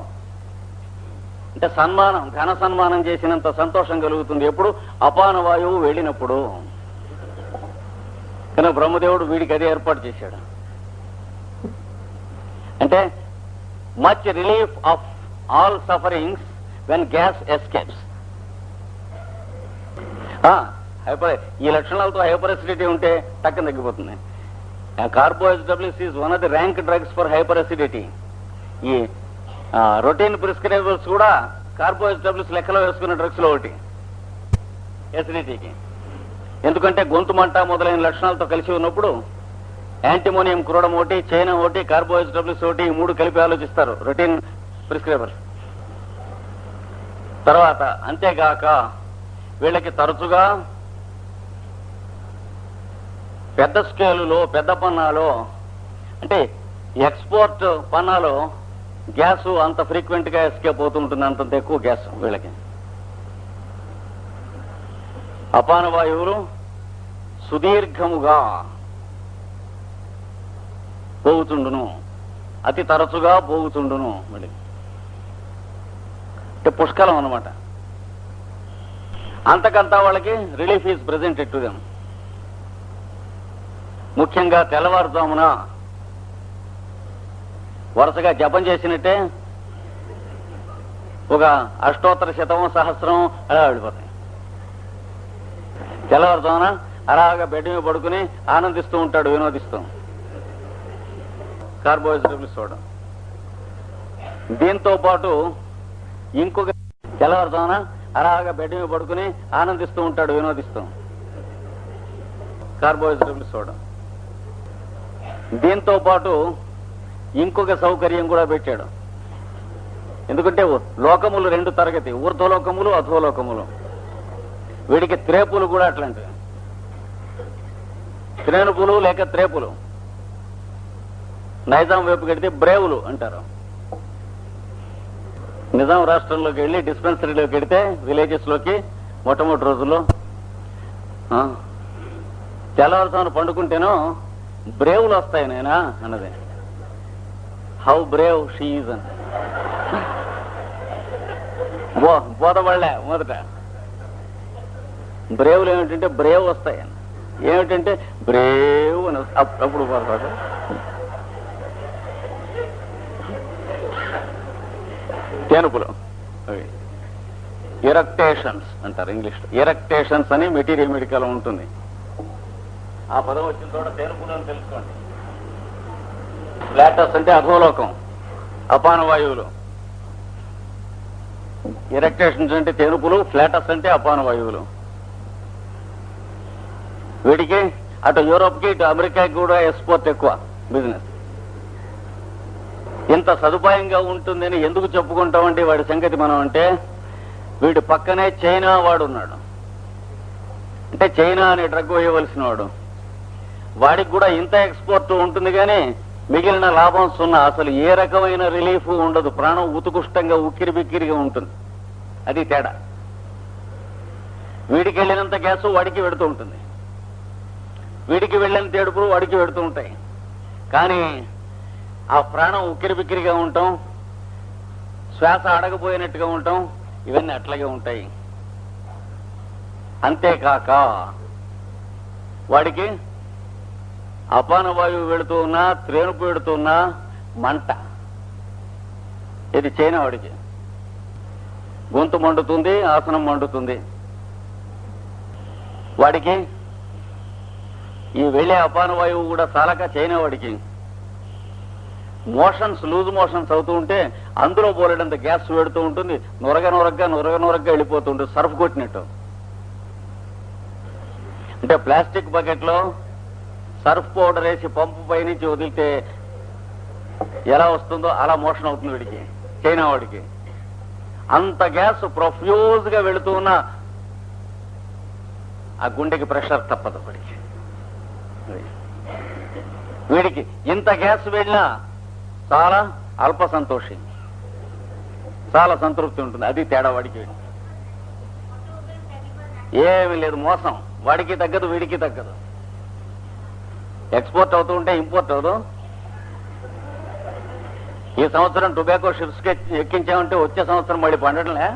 Speaker 1: అంటే సన్మానం, ఘన సన్మానం చేసినంత సంతోషం కలుగుతుంది ఎప్పుడు? అపాన వాయువు వెళ్ళినప్పుడు. కనుక బ్రహ్మదేవుడు వీడికి అదే ఏర్పాటు చేశాడు. అంటే much relief of all sufferings when gas escapes. ఈ లక్షణాలతో హైపర్ అసిడిటీ ఉంటే టక్కన తగ్గిపోతుంది. Carbohydrates is one of the rank drugs for hyper acidity. ఈ రొటీన్ ప్రిస్క్రైబర్స్ కూడా కార్బోహైడ్రేట్స్ లెక్కలో వేసుకున్న డ్రగ్స్ లో ఒకటి ఎసిడిటీకి. ఎందుకంటే గొంతు మంట మొదలైన లక్షణాలతో కలిసి ఉన్నప్పుడు యాంటిమోనియం క్రోడం ఒకటి, చైనా ఒకటి, కార్బోహైడ్రేట్స్ ఒకటి, ఈ 3 కలిపి ఆలోచిస్తారు రొటీన్ ప్రిస్క్రైబర్స్. తర్వాత అంతేగాక వీళ్ళకి తరచుగా పెద్ద స్కేలులో, పెద్ద పన్నాలో, అంటే ఎక్స్పోర్ట్ పన్నాలో గ్యాస్ అంత ఫ్రీక్వెంట్ గా ఎస్కేప్ అవుతుంటుంది, అంతంత ఎక్కువ గ్యాస్ వీళ్ళకి. అపాన వాయువులు సుదీర్ఘముగా పోగుతుండును, అతి తరచుగా పోగుతుండును. మళ్ళీ అంటే పుష్కలం అన్నమాట. అంతకంతా వాళ్ళకి relief is presented to them. ముఖ్యంగా తెల్లవారుజామున వరుసగా జపం చేసినట్టే ఒక అష్టోత్తర శతమం, సహస్రం అలా వెళ్ళిపోతాయి. తెల్లవారుజామున అలాగా బెడ్ మీద పడుకుని ఆనందిస్తూ ఉంటాడు, వినోదిస్తూ. కార్బోహైడ్రేట్స్ చూడడం. దీంతో పాటు ఇంకొక తెల్లవారుజామున అలాగా బెడ్ మీద పడుకుని ఆనందిస్తూ ఉంటాడు, వినోదిస్తూ. కార్బోహైడ్రేట్స్ చూడడం. దీంతో పాటు ఇంకొక సౌకర్యం కూడా పెట్టాడు. ఎందుకంటే లోకములు 2 తరగతి, ఊర్ధ్వలోకములు, అధోలోకములు. వీడికి త్రేపులు కూడా అట్లాంటివి. త్రేణుపులు లేక త్రేపులు. నైజాం వైపు కడితే బ్రేవులు అంటారు. నిజాం రాష్ట్రంలోకి వెళ్ళి డిస్పెన్సరీలోకి వెడితే విలేజెస్ లోకి మొట్టమొదటి రోజుల్లో తెల్లవారుజామున పండుకుంటేనో బ్రేవులు వస్తాయి నేనా అన్నది. హౌ బ్రేవ్ షీ ఈజ్ అని బోధపడలే మొదట. బ్రేవులు ఏమిటంటే బ్రేవ్ వస్తాయి, ఏమిటంటే బ్రేవ్ అని అప్పుడు బోధపడ. తేనుపులు ఎరక్టేషన్స్ అంటారు ఇంగ్లీష్ లో. ఎరక్టేషన్స్ అని మెటీరియల్ మెడికల్ ఉంటుంది. ఆ పదం వచ్చిన చోట తేనుపులు అని తెలుసుకోండి. ఫ్లాటస్ అంటే అధోలోకం, అపాన వాయువులు. ఎరక్టేషన్స్ అంటే తేనుపులు, ఫ్లాటస్ అంటే అపాన వాయువులు. వీడికి అటు యూరోప్ కి, ఇటు అమెరికాకి కూడా ఎక్స్పోర్ట్ ఎక్కువ బిజినెస్. ఇంత సదుపాయంగా ఉంటుందని ఎందుకు చెప్పుకుంటామండి వాడి సంగతి మనం అంటే, వీడి పక్కనే చైనా వాడు ఉన్నాడు. అంటే చైనా అనే డ్రగ్ వేయవలసిన వాడు. వాడికి కూడా ఇంత ఎక్స్పోర్ట్ ఉంటుంది కానీ మిగిలిన లాభం సున్నా. అసలు ఏ రకమైన రిలీఫ్ ఉండదు. ప్రాణం ఉతుకుష్టంగా ఉక్కిరి బిక్కిరిగా ఉంటుంది. అది తేడా. వీడికి వెళ్ళినంత గ్యాసు వాడికి వెడుతూ ఉంటుంది, వీడికి వెళ్ళిన తేడుపులు వాడికి వెడుతూ ఉంటాయి. కానీ ఆ ప్రాణం ఉక్కిరి బిక్కిరిగా ఉంటాం, శ్వాస అడగపోయినట్టుగా ఉంటాం, ఇవన్నీ అట్లాగే ఉంటాయి. అంతేకాక వాడికి అపాన వాయువు వెళుతూ ఉన్నా, త్రేణుపు వెళుతూ ఉన్నా మంట. ఇది చైనా వాడికి. గొంతు మండుతుంది, ఆసనం మండుతుంది. వాడికి ఈ వెళ్లే అపాన వాయువు కూడా చాలక చైనా వాడికి మోషన్స్, లూజ్ మోషన్స్ అవుతూ ఉంటే అందులో పోలేడంత గ్యాస్ పెడుతూ ఉంటుంది. నొరగ నొరగ్గా వెళ్ళిపోతూ ఉంటుంది, సర్ఫ్ కొట్టినట్టు. అంటే ప్లాస్టిక్ బకెట్లో సర్ఫ్ పౌడర్ వేసి పంపు పైనుంచి వదిలితే ఎలా వస్తుందో అలా మోషన్ అవుతుంది వీడికి, చైనా వాడికి. అంత గ్యాస్ ప్రొఫ్యూజ్ గా వెళుతూ ఉన్న ఆ గుండెకి ప్రెషర్ తప్పదు వీడికి. వీడికి ఇంత గ్యాస్ వెళ్ళినా చాలా అల్ప సంతోషి, చాలా సంతృప్తి ఉంటుంది. అది తేడా వాడికి. ఏమీ లేదు, మోసం. వాడికి తగ్గదు, వీడికి తగ్గదు. ఎక్స్పోర్ట్ అవుతూ ఉంటే ఇంపోర్ట్ అవదు. ఈ సంవత్సరం టొబాకో షిప్స్ కి ఎక్కించామంటే వచ్చే సంవత్సరం మళ్ళీ పండటంలే.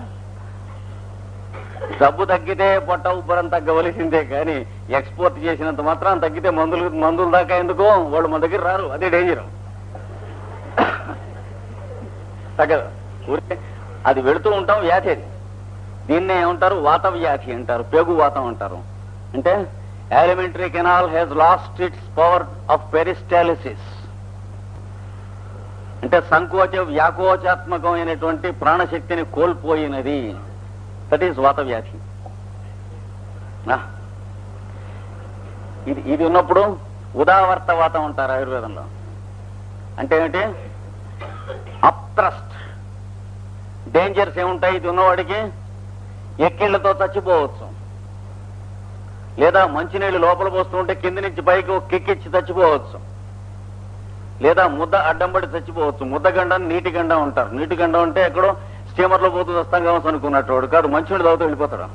Speaker 1: డబ్బు తగ్గితే పొట్ట ఉబ్బరం తగ్గవలసిందే, కానీ ఎక్స్పోర్ట్ చేసినంత మాత్రం తగ్గితే మందులు దాకా ఎందుకు, వాళ్ళు మన దగ్గర రారు. అదే డేంజర్. తగ్గదు, ఊరికే అది వెళుతూ ఉంటాం. వ్యాధి అది. దీన్నే ఏమంటారు, వాత వ్యాధి అంటారు, పేగు వాతం అంటారు. అంటే elementary canal has lost its power of peristalsis. అంటే సంకోచ వ్యాకోచాత్మకమైనటువంటి ప్రాణశక్తిని కోల్పోయినది. దట్ ఈస్ వాత వ్యాధి. ఇది ఉన్నప్పుడు ఉదావర్త వాతం అంటారు ఆయుర్వేదంలో. అంటే ఏమిటి, అప్త్రస్ట్. డేంజర్స్ ఏముంటాయి ఇది ఉన్నవాడికి? ఎక్కిళ్లతో చచ్చిపోవచ్చు, లేదా మంచినీళ్ళు లోపల పోస్తుంటే కింది నుంచి పైకి కిక్కిచ్చి చచ్చిపోవచ్చు, లేదా ముద్ద అడ్డం పడి చచ్చిపోవచ్చు. ముద్ద గండం, నీటి గండం అంటారు. నీటి గండం అంటే ఎక్కడో స్టీమర్లో పోతూ వస్తాం కావచ్చు అనుకున్నట్టు వాడు కాదు, మంచినీళ్ళు తాగుతూ వెళ్ళిపోతాడు.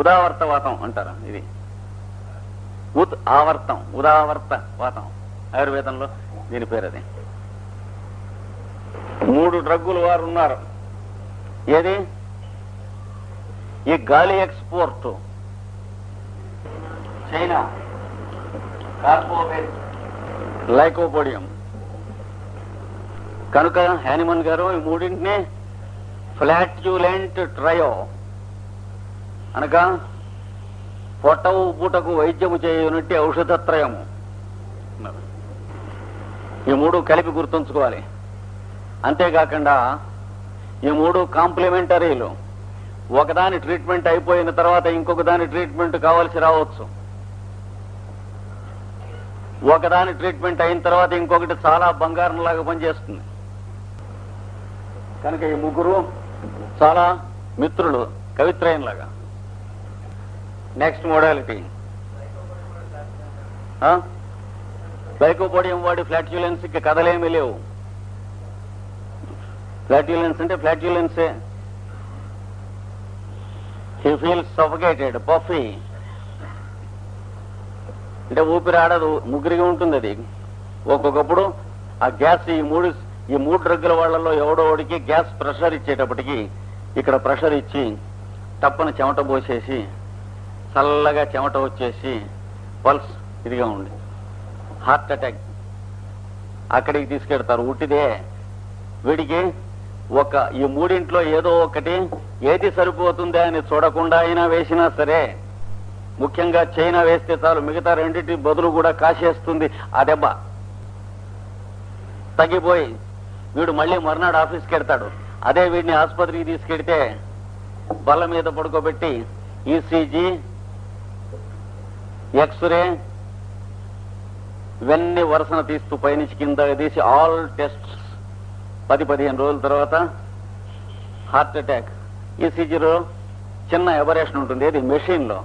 Speaker 1: ఉదావర్త వాతం అంటారు. ఇది ఆవర్తం, ఉదావర్త వాతం ఆయుర్వేదంలో దీని పేరు. అది 3 డ్రగ్గులు వారు ఉన్నారు. ఏది? ఈ గాలి ఎక్స్పోర్ట్ చైనా, కార్బోవేట్, లైకోపోడియం. కనుక హ్యానిమన్ గారు ఈ 3ంటిని ఫ్లాట్యులెంట్ ట్రయో అనగా పొట్ట ఉబ్బుటకు వైద్యము చేయనట్టి ఔషధత్రయము. ఈ 3 కలిపి గుర్తుంచుకోవాలి. అంతేకాకుండా ఈ 3 కాంప్లిమెంటరీలు. ఒకదాని ట్రీట్మెంట్ అయిపోయిన తర్వాత ఇంకొక దాని ట్రీట్మెంట్ కావాల్సి రావచ్చు. ఒకదాని ట్రీట్మెంట్ అయిన తర్వాత ఇంకొకటి చాలా బంగారంలాగా పనిచేస్తుంది. కనుక ఈ 3 చాలా మిత్రులు, కవిత్రయంలాగా. నెక్స్ట్ మోడాలిటీ లైకోపోడియం వాడి ఫ్లాట్యులెన్స్ కి కథలేమీ లేవు. ఫ్లాట్యులెన్స్ అంటే ఫ్లాట్యులెన్సే. He feels suffocated, puffy. అంటే ఊపిరాడదు, ముగ్గురిగా ఉంటుంది అది. ఒక్కొక్కప్పుడు ఆ గ్యాస్ ఈ మూడు డ్రగ్గుల వాళ్లలో ఎవడో ఒకడికి గ్యాస్ ప్రెషర్ ఇచ్చేటప్పటికి ఇక్కడ ప్రెషర్ ఇచ్చి టప్పని చెమట పోసేసి చల్లగా చెమట వచ్చేసి పల్స్ ఇదిగా ఉండి హార్ట్ అటాక్ అక్కడికి తీసుకెడతారు. ఉట్టిదే. వీడికి ఈ 3ంట్లో ఏదో ఒకటి ఏది సరిపోతుందే అని చూడకుండా అయినా వేసినా సరే, ముఖ్యంగా చైనా వేస్తే చాలు మిగతా 2టి బదులు కూడా కాసేస్తుంది ఆ దెబ్బ. తగ్గిపోయి వీడు మళ్ళీ మర్నాడు ఆఫీస్కి వెళ్తాడు. అదే వీడిని ఆసుపత్రికి తీసుకెడితే బల్ల మీద పడుకోబెట్టి ఈసీజీ, ఎక్స్రే ఇవన్నీ వరుసన తీస్తూ పైనుంచి కింద తీసి ఆల్ టెస్ట్ 10-15 రోజుల తర్వాత హార్ట్ అటాక్. ఈసీజీలో చిన్న ఎబరేషన్ ఉంటుంది, అది మెషిన్ లో.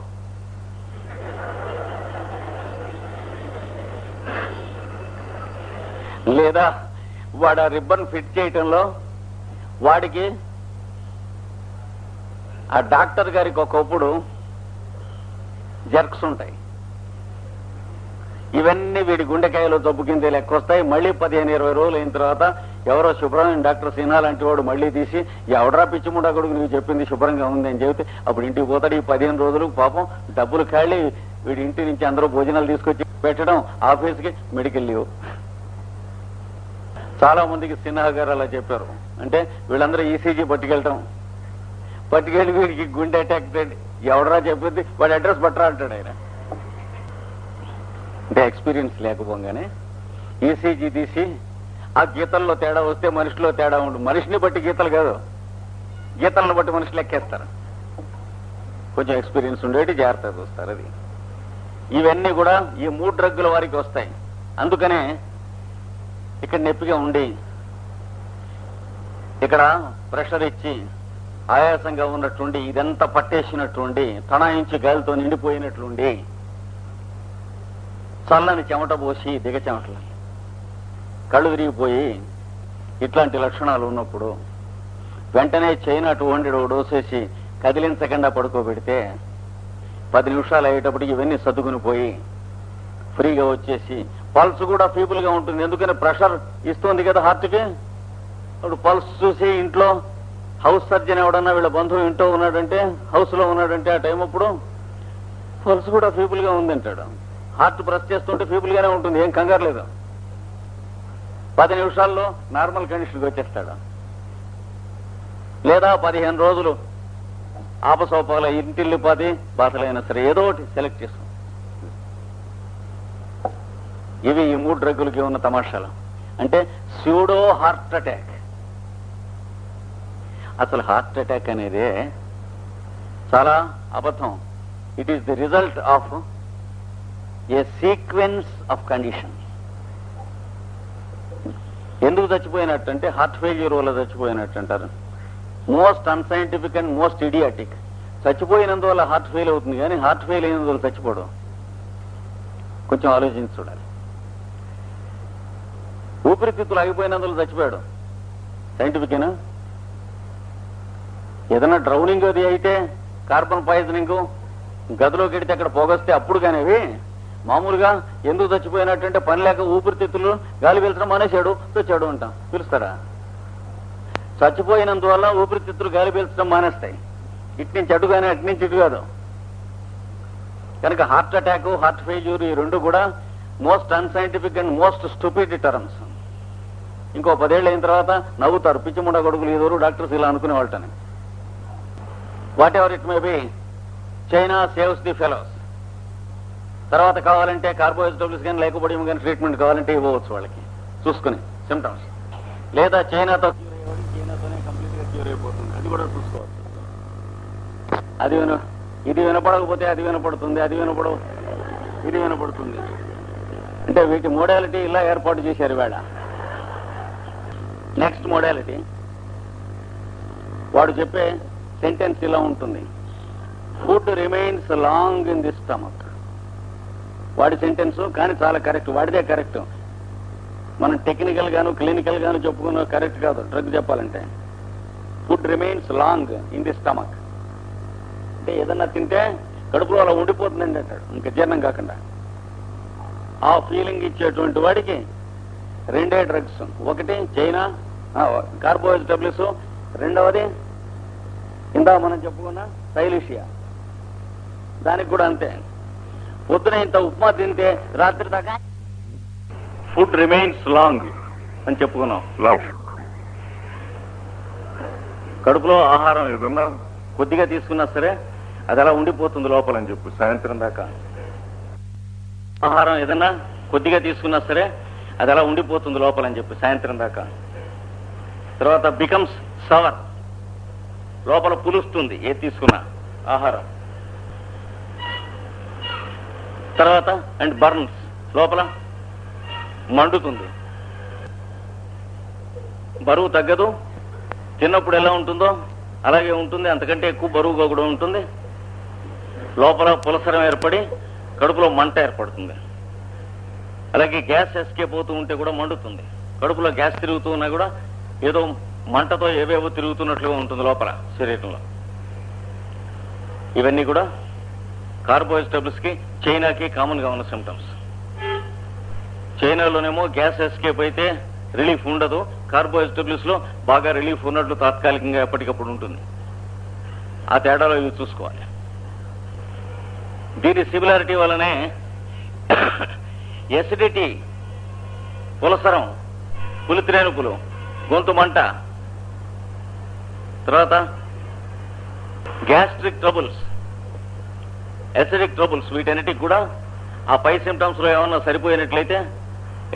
Speaker 1: లేదా వాడు ఆ రిబ్బన్ ఫిట్ చేయటంలో వాడికి ఆ డాక్టర్ గారికి ఒకప్పుడు జర్క్స్ ఉంటాయి. ఇవన్నీ వీడి గుండెకాయలో జబ్బు కింద లెక్క వస్తాయి. మళ్ళీ 15-20 రోజులు అయిన తర్వాత ఎవరో శుభ్రమైన డాక్టర్ సిన్హా లాంటి వాడు మళ్ళీ తీసి ఎవడరా పిచ్చిముడా కొడుకు నువ్వు చెప్పింది శుభ్రంగా ఉంది అని చెబితే అప్పుడు ఇంటికి పోతాడు. ఈ 15 రోజులు పాపం డబ్బులు ఖాళీ. వీడి ఇంటి నుంచి అందరూ భోజనాలు తీసుకొచ్చి పెట్టడం, ఆఫీస్కి మెడికల్ లీవ్. చాలా మందికి సిన్హా గారు అలా చెప్పారు. అంటే వీళ్ళందరూ ఈసీజీ పట్టుకెళ్ళి వీడికి గుండె అటాక్ ఎవడరా చెప్పింది వాడి అడ్రస్ పట్టరా అంటాడు ఆయన. అంటే ఎక్స్పీరియన్స్ లేకపోగానే ఈసీజీ తీసి ఆ గీతల్లో తేడా వస్తే మనిషిలో తేడా ఉండు. మనిషిని బట్టి గీతలు కాదు, గీతలను బట్టి మనుషులు ఎక్కేస్తారు. కొంచెం ఎక్స్పీరియన్స్ ఉండేటి జాగ్రత్తగా చూస్తారు. అది ఇవన్నీ కూడా ఈ 3 డ్రగ్గుల వారికి వస్తాయి. అందుకనే ఇక్కడ నొప్పిగా ఉండి, ఇక్కడ ప్రెషర్ ఇచ్చి ఆయాసంగా ఉన్నట్లుండి, ఇదంతా పట్టేసినట్లుండి, తణాయించి గాలితో నిండిపోయినట్లుండి, చల్లని చెమట పోసి దిగ చెమటలు, కళ్ళు విరిగిపోయి ఇట్లాంటి లక్షణాలు ఉన్నప్పుడు వెంటనే చైనా 200 డోసేసి కదిలించకుండా పడుకోబెడితే 10 నిమిషాలు అయ్యేటప్పటికి ఇవన్నీ సర్దుకుని పోయి ఫ్రీగా వచ్చేసి పల్స్ కూడా ఫీబుల్ గా ఉంటుంది. ఎందుకని ప్రెషర్ ఇస్తుంది కదా హార్ట్కి. ఇప్పుడు పల్స్ చూసి ఇంట్లో హౌస్ సర్జన్ ఎవడన్నా వీళ్ళ బంధువు ఇంట్లో ఉన్నాడంటే, హౌస్ లో ఉన్నాడంటే ఆ టైం అప్పుడు పల్స్ కూడా ఫీబుల్ గా ఉంది అంటాడు. హార్ట్ ప్రెస్ చేస్తుంటే ఫీబుల్ గానే ఉంటుంది, ఏం కంగారు లేదు. 10 నిమిషాల్లో నార్మల్ కండిషన్కి వచ్చేస్తాడు. లేదా 15 రోజులు ఆపసోపాల ఇంటిల్లిపాది బాధలైనా సరే ఏదో ఒకటి సెలెక్ట్ చేస్తాం. ఇవి ఈ 3 డ్రగ్గులకి ఉన్న తమాషాలు. అంటే స్యూడో హార్ట్ అటాక్. అసలు హార్ట్ అటాక్ అనేది చాలా అబద్ధం. It is the result of a sequence of conditions. ఎందుకు చచ్చిపోయినట్టు అంటే హార్ట్ ఫెయిల్యూర్ వల్ల చచ్చిపోయినట్టు అంటారు. Most unscientific and most idiotic. చచ్చిపోయినందువల్ల హార్ట్ ఫెయిల్ అవుతుంది కానీ హార్ట్ ఫెయిల్ అయినందువల్ల చచ్చిపోవడం కొంచెం ఆలోచించి చూడాలి. ఊపిరితిత్తులు ఆగిపోయినందువల్ల చచ్చిపోయాడు సైంటిఫికేనా? ఏదైనా డ్రౌనింగ్ అది అయితే, కార్బన్ పాయిజనింగ్, గదిలోకి వెడితే అక్కడ పొగొస్తే అప్పుడు కానివి. మామూలుగా ఎందుకు చచ్చిపోయినట్టంటే పని లేక ఊపిరితిత్తులు గాలి పీల్చడం మానేశాడు, చచ్చాడు అంటాం. పిలుస్తారా? చచ్చిపోయినందువల్ల ఊపిరితిత్తులు గాలి పీల్చడం మానేస్తాయి. ఇటు నుంచి అటు కానీ అటు నుంచి ఇటు కాదు. కనుక హార్ట్ అటాక్, హార్ట్ ఫెయిల్యూర్ ఈ 2 కూడా most unscientific and most stupid terms. ఇంకో 10 ఏళ్ళు అయిన తర్వాత నవ్వుతారు, పిచ్చిముండ గొడుగులు ఏదోరు డాక్టర్స్ ఇలా అనుకునే వాళ్ళని. What ever it may be, China saves the fellows. తర్వాత కావాలంటే కార్బోహైడ్రేట్స్ కానీ లేకపోవడం కానీ ట్రీట్మెంట్ కావాలంటే ఇవ్వవచ్చు వాళ్ళకి చూసుకుని సిమ్టమ్స్. లేదా చైనాతో చైనాతోనే కంప్లీట్ గా క్యూర్ అయిపోతుంది, అది కూడా చూసుకోవచ్చు. ఇది వినపడకపోతే అది వినపడుతుంది, అది వినపడవు ఇది వినపడుతుంది. అంటే వీటి మోడాలిటీ ఇలా ఏర్పాటు చేశారు ఇవాళ. నెక్స్ట్ మోడాలిటీ, వాడు చెప్పే సెంటెన్స్ ఇలా ఉంటుంది: food remains long in the stomach. వాడి సెంటెన్స్ కానీ చాలా కరెక్ట్, వాడిదే కరెక్ట్. మనం టెక్నికల్ గాను క్లినికల్ గాను చెప్పుకున్న కరెక్ట్ కాదు. డ్రగ్ చెప్పాలంటే food remains long in the stomach అంటే ఏదన్నా తింటే కడుపులో అలా ఉండిపోతుందండి అంటాడు, ఇంకా జీర్ణం కాకుండా. ఆ ఫీలింగ్ ఇచ్చేటువంటి వాడికి 2 డ్రగ్స్. ఒకటి చైనా కార్బోహైడ్రేట్స్, రెండవది ఇందా మనం చెప్పుకున్న సైలీషియా. దానికి కూడా అంతే. పొద్దున ఇంత ఉప్మా తింటే రాత్రి దాకా ఫుడ్ రిమైన్స్ లాంగ్ అని చెప్పుకున్నాం. కడుపులో ఆహారం ఏదన్నా కొద్దిగా తీసుకున్నా సరే అది అలా ఉండిపోతుంది లోపలని చెప్పు సాయంత్రం దాకా. ఆహారం ఏదన్నా కొద్దిగా తీసుకున్నా సరే అది అలా ఉండిపోతుంది లోపలని చెప్పి సాయంత్రం దాకా. తర్వాత బికమ్స్ సవర్, లోపల పులుస్తుంది ఏది తీసుకున్నా ఆహారం. తర్వాత అండ్ బర్న్స్, లోపల మండుతుంది. బరువు తగ్గదు, తిన్నప్పుడు ఎలా ఉంటుందో అలాగే ఉంటుంది, అంతకంటే ఎక్కువ బరువుగా కూడా ఉంటుంది. లోపల పులసరం ఏర్పడి కడుపులో మంట ఏర్పడుతుంది. అలాగే గ్యాస్ ఎస్కేప్ అవుతూ ఉంటే కూడా మండుతుంది. కడుపులో గ్యాస్ తిరుగుతూ ఉన్నా కూడా ఏదో మంటతో ఏవేవో తిరుగుతున్నట్లుగా ఉంటుంది లోపల శరీరంలో. ఇవన్నీ కూడా కార్బోహైడ్రేట్స్ కి చైనాకి కామన్ గా ఉన్న సిమ్టమ్స్. చైనాలోనేమో గ్యాస్ ఎస్కేప్ అయితే రిలీఫ్ ఉండదు, కార్బోహైడ్రేట్స్ లో బాగా రిలీఫ్ ఉన్నట్లు తాత్కాలికంగా ఎప్పటికప్పుడు ఉంటుంది. ఆ తేడాలో ఇవి చూసుకోవాలి. దీని సిమిలారిటీ వల్లనే ఎసిడిటీ, పులసరం, పులిత్రేనుపులు, గొంతు మంట, తర్వాత గ్యాస్ట్రిక్ ట్రబుల్స్, ఎసిడిక్ ట్రబుల్స్, వీటన్నిటికి కూడా ఆ పై సిమ్టమ్స్ లో ఏమన్నా సరిపోయినట్లయితే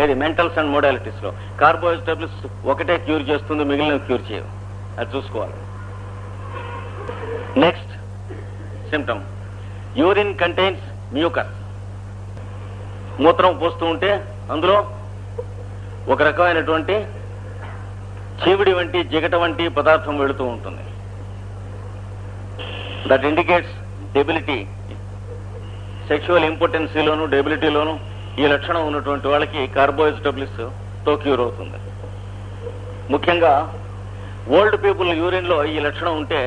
Speaker 1: ఏది మెంటల్స్ అండ్ మోడాలిటీస్ లో కార్బోహైడ్రేట్స్ ఒకటే క్యూర్ చేస్తుంది, మిగిలిన క్యూర్ చేయవు. అది చూసుకోవాలి. Next symptom. Urine contains mucus. మూత్రం పోస్తూ ఉంటే అందులో ఒక రకమైనటువంటి చీవిడి వంటి జిగట వంటి పదార్థం వెళుతూ ఉంటుంది. That indicates debility. సెక్షువల్ ఇంపార్టెన్సీలోను డెబిలిటీలోను ఈ లక్షణం ఉన్నటువంటి వాళ్ళకి కార్బోహైడ్రేట్స్ తో క్యూర్ అవుతుంది. ముఖ్యంగా ఓల్డ్ పీపుల్ యూరిన్ లో ఈ లక్షణం ఉంటే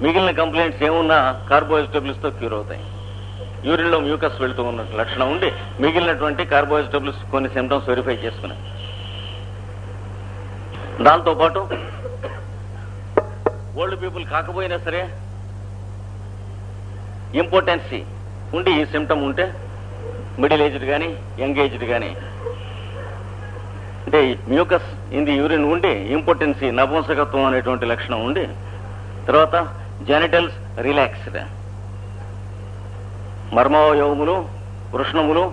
Speaker 1: మిగిలిన కంప్లైంట్స్ ఏమున్నా కార్బోహైడ్రేట్స్ తో క్యూర్ అవుతాయి. యూరిన్ లో మ్యూకస్ వెళ్తూ ఉన్న లక్షణం ఉండి మిగిలినటువంటి కార్బోహైడ్రేట్స్ కొన్ని సిమ్టమ్స్ వెరిఫై చేసుకున్నాయి. దాంతోపాటు ఓల్డ్ పీపుల్ కాకపోయినా సరే ఇంపార్టెన్సీ ఉండి ఈ సిమ్టమ్ ఉంటే మిడిల్ ఏజ్డ్ కానీ యంగ్ ఏజ్డ్ కానీ అంటే మ్యూకస్ ఇన్ ది యూరిన్ ఉండి ఇంపార్టెన్సీ నపుంసకత్వం అనేటువంటి లక్షణం ఉండి తర్వాత జెనిటల్స్ రిలాక్స్డ్, మర్మవయవములు వృష్ణములు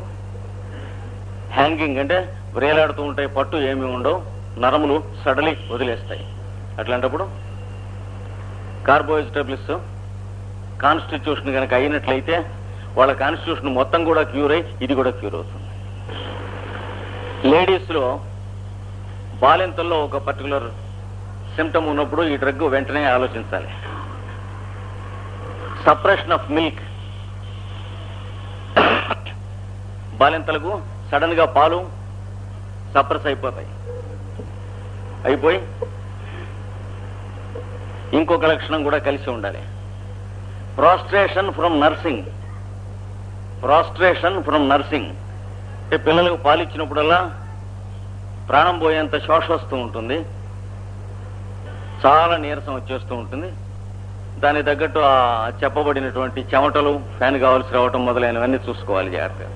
Speaker 1: హ్యాంగింగ్ అంటే వ్రేలాడుతూ ఉంటాయి, పట్టు ఏమీ ఉండవు, నరములు సడలి వదిలేస్తాయి. అట్లాంటప్పుడు కార్బోహైడ్రేట్స్ కాన్స్టిట్యూషన్ కనుక అయినట్లయితే వాళ్ళ కాన్స్టిట్యూషన్ మొత్తం కూడా క్యూర్ అయ్యి ఇది కూడా క్యూర్ అవుతుంది. లేడీస్ లో బాలింతల్లో ఒక పర్టికులర్ సిమ్టమ్ ఉన్నప్పుడు ఈ డ్రగ్ వెంటనే ఆలోచించాలి. Suppression of milk. బాలింతలకు సడన్ గా పాలు సప్రెస్ అయిపోయి ఇంకొక లక్షణం కూడా కలిసి ఉండాలి. Prostration from nursing. అంటే పిల్లలకు పాలిచ్చినప్పుడల్లా ప్రాణం పోయేంత శ్వాస వస్తూ ఉంటుంది, చాలా నీరసం వచ్చేస్తూ ఉంటుంది. దానికి తగ్గట్టు ఆ చెప్పబడినటువంటి చెమటలు ఫ్యాన్ కావాల్సి రావటం మొదలైనవన్నీ చూసుకోవాలి జాగ్రత్తగా.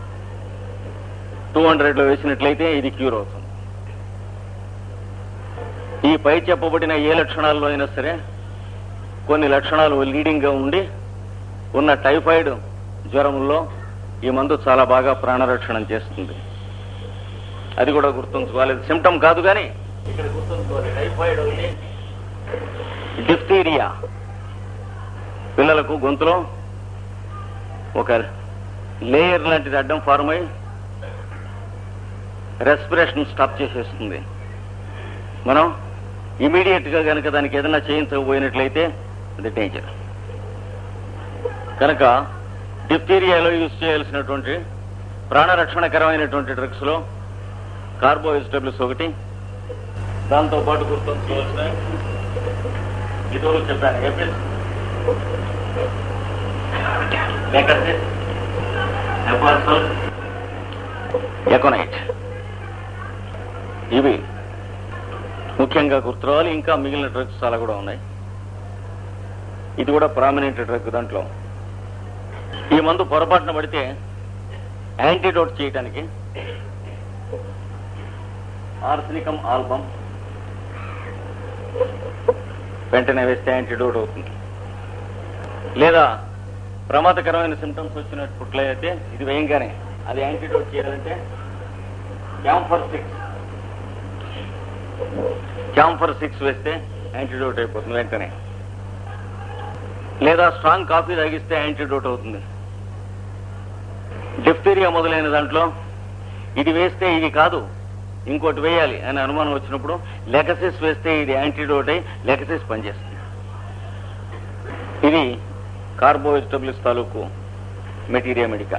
Speaker 1: 200లో వేసినట్లయితే ఇది క్యూర్ అవుతుంది. ఈ పై చెప్పబడిన ఏ లక్షణాల్లో అయినా సరే కొన్ని లక్షణాలు లీడింగ్ గా ఉండి ఉన్న టైఫాయిడ్ జ్వరంలో ఈ మందు చాలా బాగా ప్రాణరక్షణం చేస్తుంది. అది కూడా గుర్తుంచుకోవాలి. సిమ్టమ్ కాదు కానీ ఇక్కడ గుర్తుంచుకోవాలి. టైఫాయిడ్ ఒకటి, డిఫ్తీరియా. పిల్లలకు గొంతులో ఒక లేయర్ లాంటిది అడ్డం ఫార్మ్ అయి రెస్పిరేషన్ స్టాప్ చేసేస్తుంది. మనం ఇమీడియట్ గా కనుక దానికి ఏదైనా చేయించకపోయినట్లయితే అది డేంజర్. కనుక డిఫ్తీరియాలో యూజ్ చేయాల్సినటువంటి ప్రాణరక్షణకరమైనటువంటి డ్రగ్స్ లో కార్బోహైడ్రేట్స్ ఒకటి. దాంతో పాటు గుర్తుంచుకోవాల్సిన ఇదివరకు చెప్పాను ఏప్రిల్ ఎకోనైట్. ఇవి ముఖ్యంగా గుర్తురావాలి. ఇంకా మిగిలిన డ్రగ్స్ చాలా కూడా ఉన్నాయి. ఇది కూడా ప్రామినెంట్ డ్రగ్. దాంట్లో ఈ మందు పొరపాటున పడితే యాంటీడోట్ చేయడానికి ఆర్సెనికం ఆల్బమ్ వెంటనే వేస్తే యాంటీడోట్ అవుతుంది. లేదా ప్రమాదకరమైన సిమ్టమ్స్ వచ్చినట్లయితే ఇది వేయంగానే అది యాంటీడోట్ చేయాలంటే క్యాంఫర్ 6 వేస్తే యాంటీడోట్ అయిపోతుంది వెంటనే. లేదా స్ట్రాంగ్ కాఫీ తాగిస్తే యాంటీడోట్ అవుతుంది. డిఫ్తీరియా మొదలైన దాంట్లో ఇది వేస్తే ఇది కాదు ఇంకోటి వేయాలి అనే అనుమానం వచ్చినప్పుడు లెకసిస్ వేస్తే ఇది యాంటీడోట్ అయి లెకసిస్ పనిచేస్తుంది. ఇది కార్బోహైడ్రేట్స్ తాలూకు మెటీరియా మెడికా.